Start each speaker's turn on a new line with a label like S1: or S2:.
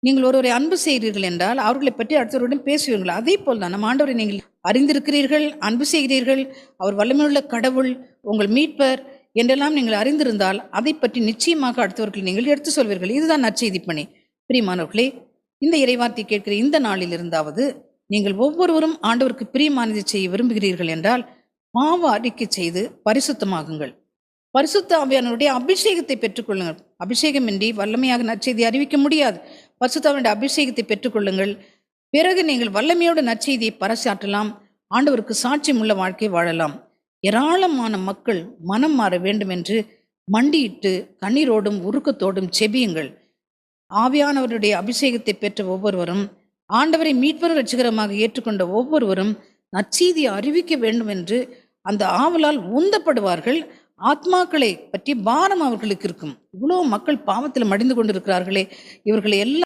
S1: நீங்கள் ஒருவரை அன்பு செய்கிறீர்கள் என்றால் அவர்களை பற்றி அடுத்தவருடன் பேசுவீர்கள். அதே போல் தான் நம் ஆண்டவரை நீங்கள் அறிந்திருக்கிறீர்கள், அன்பு செய்கிறீர்கள், அவர் வல்லமையுள்ள கடவுள், உங்கள் மீட்பர் என்றெல்லாம் நீங்கள் அறிந்திருந்தால் அதை பற்றி நிச்சயமாக அடுத்தவர்கள் நீங்கள் எடுத்து சொல்வீர்கள். இதுதான் நற்செய்தி பணி. பிரியமானவர்களே, இந்த இறைவார்த்தை கேட்கிற இந்த நாளில் இருந்தாவது நீங்கள் ஒவ்வொருவரும் ஆண்டவருக்கு பிரியமானதை செய்ய விரும்புகிறீர்கள் என்றால் பாவ அறிக்கை செய்து பரிசுத்தமாகுங்கள். பரிசுத்த ஆவியானவருடைய அபிஷேகத்தை பெற்றுக்கொள்ளுங்கள். அபிஷேகமின்றி வல்லமையாக நற்செய்தி அறிவிக்க முடியாது. பரிசுத்த ஆவியானுடைய அபிஷேகத்தை பெற்றுக்கொள்ளுங்கள். பிறகு நீங்கள் வல்லமையோட நற்செய்தியை பறைசாற்றலாம். ஆண்டவருக்கு சாட்சியம் உள்ள வாழ்க்கை வாழலாம். ஏராளமான மக்கள் மனம் மாற வேண்டும் என்று மண்டியிட்டு கண்ணீரோடும் உருக்கத்தோடும் செபியுங்கள். ஆவியானவருடைய அபிஷேகத்தை பெற்ற ஒவ்வொருவரும், ஆண்டவரை மீட்பரும் ரட்சகரமாக ஏற்றுக்கொண்ட ஒவ்வொருவரும் நற்செய்தியை அறிவிக்க வேண்டும் என்று அந்த ஆவலால் உந்தப்படுவார்கள். ஆத்மாக்களை பற்றி பாரம் அவர்களுக்கு இருக்கும். இவ்வளோ மக்கள் பாவத்தில் மடிந்து கொண்டிருக்கிறார்களே, இவர்களை எல்லாம்